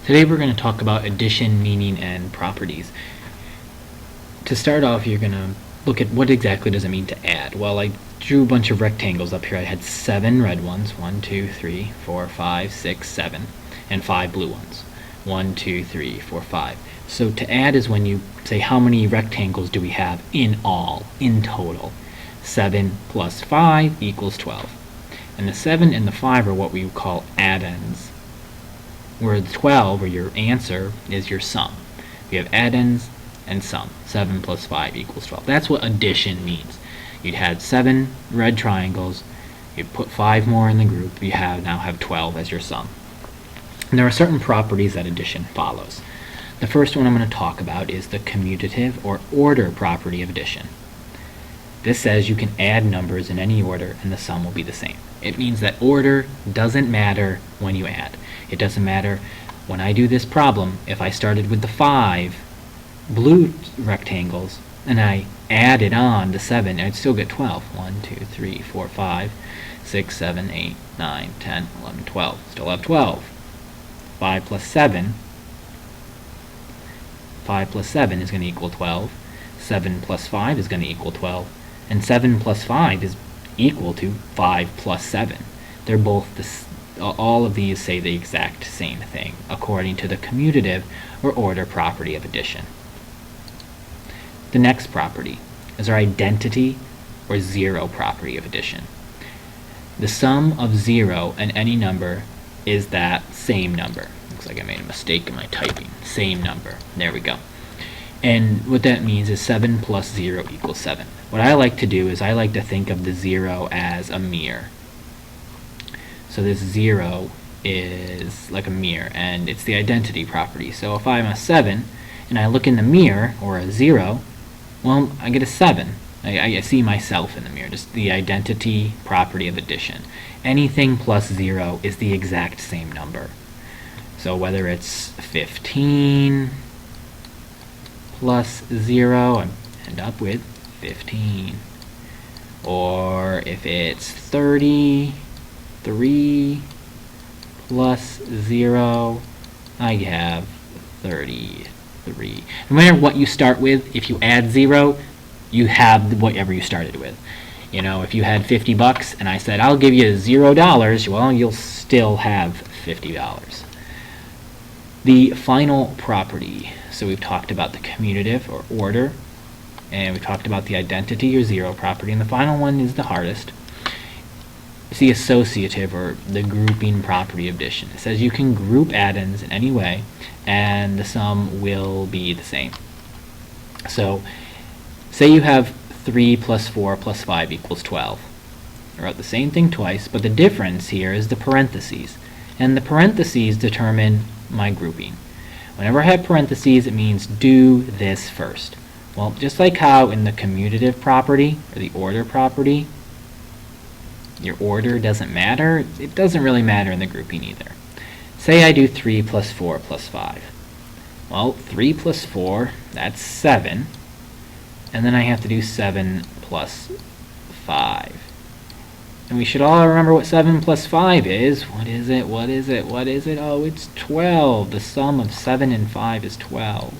Today we're going to talk about addition, meaning, and properties. To start off, you're going to look at what exactly does it mean to add. Well, I drew a bunch of rectangles up here. I had 7 red ones, 1, 2, 3, 4, 5, 6, 7, and 5 blue ones, 1, 2, 3, 4, 5. So to add is when you say how many rectangles do we have in all, in total. 7 plus 5 equals 12. And the 7 and the 5 are what we call add-ins, where the 12, or your answer, is your sum. We have add-ins and sum. 7 plus 5 equals 12. That's what addition means. You'd had 7 red triangles, you put 5 more in the group, you now have 12 as your sum. And there are certain properties that addition follows. The first one I'm going to talk about is the commutative or order property of addition. This says you can add numbers in any order and the sum will be the same. It means that order doesn't matter when you add. It doesn't matter when I do this problem, if I started with the 5 blue rectangles and I added on the 7, I'd still get 12. 1, 2, 3, 4, 5, 6, 7, 8, 9, 10, 11, 12. Still have 12. 5 plus 7 is going to equal 12. 7 plus 5 is going to equal 12. And 7 plus 5 is equal to 5 plus 7. They're both all of these say the exact same thing, according to the commutative or order property of addition. The next property is our identity or zero property of addition. The sum of 0 and any number is that same number. Looks like I made a mistake in my typing. Same number. There we go. And what that means is 7 plus 0 equals 7. What I like to do is I like to think of the 0 as a mirror. So this 0 is like a mirror, and it's the identity property. So if I'm a 7 and I look in the mirror, or a 0, well, I get a 7. I see myself in the mirror, just the identity property of addition. Anything plus 0 is the exact same number. So whether it's 15 plus 0, I end up with 15. Or if it's 33 plus 0, I have 33. No matter what you start with, if you add 0, you have whatever you started with. You know, if you had $50 and I said, I'll give you $0, well, you'll still have $50. The final property, so we've talked about the commutative or order, and we've talked about the identity or zero property, and the final one is the hardest. It's the associative or the grouping property of addition. It says you can group add-ins in any way and the sum will be the same. So say you have 3 plus 4 plus 5 equals 12. I wrote the same thing twice, but the difference here is the parentheses. And the parentheses determine my grouping. Whenever I have parentheses, it means do this first. Well, just like how in the commutative property, or the order property, your order doesn't matter, it doesn't really matter in the grouping either. Say I do 3 plus 4 plus 5. Well, 3 plus 4, that's 7. And then I have to do 7 plus 5. And we should all remember what 7 plus 5 is. What is it? What is it? What is it? Oh, it's 12. The sum of 7 and 5 is 12.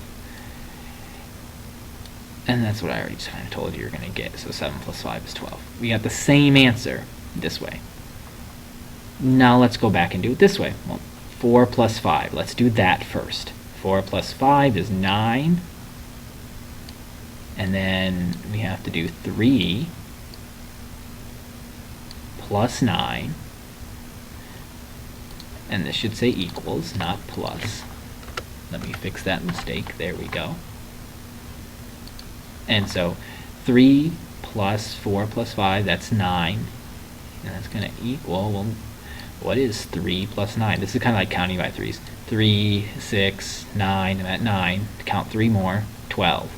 And that's what I already just kind of told you you're going to get. So 7 plus 5 is 12. We got the same answer this way. Now let's go back and do it this way. Well, 4 plus 5. Let's do that first. 4 plus 5 is 9. And then we have to do 3 plus 9. And this should say equals, not plus. Let me fix that mistake. There we go. And so 3 plus 4 plus 5, that's 9. And that's going to equal, well, what is 3 plus 9? This is kind of like counting by threes. 3, 6, 9, I'm at 9. Count 3 more, 12.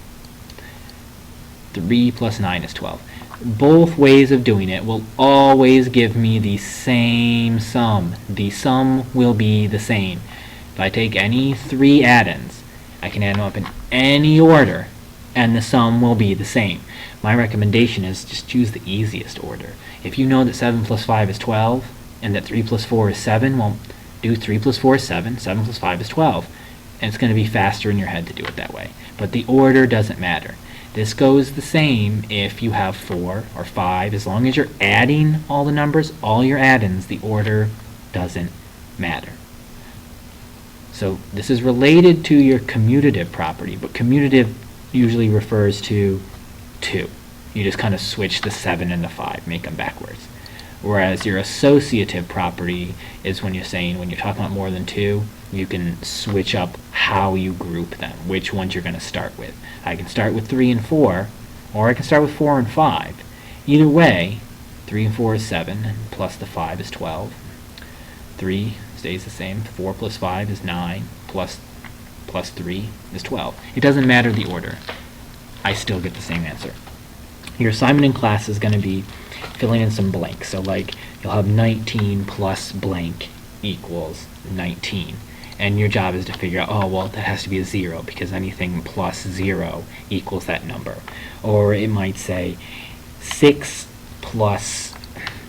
3 plus 9 is 12. Both ways of doing it will always give me the same sum. The sum will be the same. If I take any 3 add-ins, I can add them up in any order, and the sum will be the same. My recommendation is just choose the easiest order. If you know that 7 plus 5 is 12, and that 3 plus 4 is 7, well, do 3 plus 4 is 7, 7 plus 5 is 12. And it's going to be faster in your head to do it that way. But the order doesn't matter. This goes the same if you have 4 or 5. As long as you're adding all the numbers, all your add-ins, the order doesn't matter. So this is related to your commutative property, but commutative usually refers to 2. You just kind of switch the 7 and the 5, make them backwards. Whereas your associative property is when you're talking about more than 2, you can switch up how you group them, which ones you're going to start with. I can start with 3 and 4, or I can start with 4 and 5. Either way, 3 and 4 is 7, and plus the 5 is 12. 3 stays the same. 4 plus 5 is 9, plus 3 is 12. It doesn't matter the order. I still get the same answer. Your assignment in class is going to be filling in some blanks. So like you'll have 19 plus blank equals 19. And your job is to figure out, oh, well, that has to be a 0 because anything plus 0 equals that number. Or it might say 6 plus,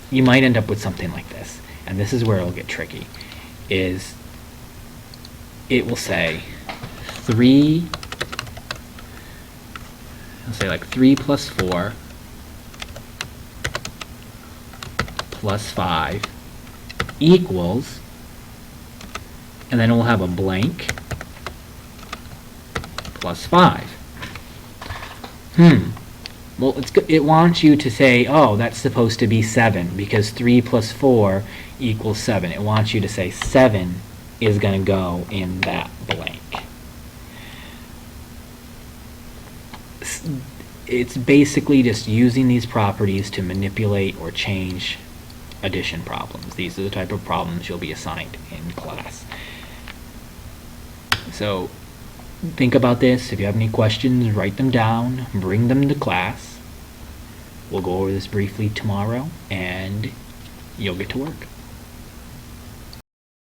you might end up with something like this. And this is where it'll get tricky, is it will say 3, I'll say like 3 plus 4 plus 5 equals, and then we'll have a blank plus 5. Well, it wants you to say, oh, that's supposed to be 7 because 3 plus 4 equals 7. It wants you to say 7 is going to go in that blank. It's basically just using these properties to manipulate or change addition problems. These are the type of problems you'll be assigned in class. So think about this. If you have any questions, write them down, bring them to class. We'll go over this briefly tomorrow, and you'll get to work.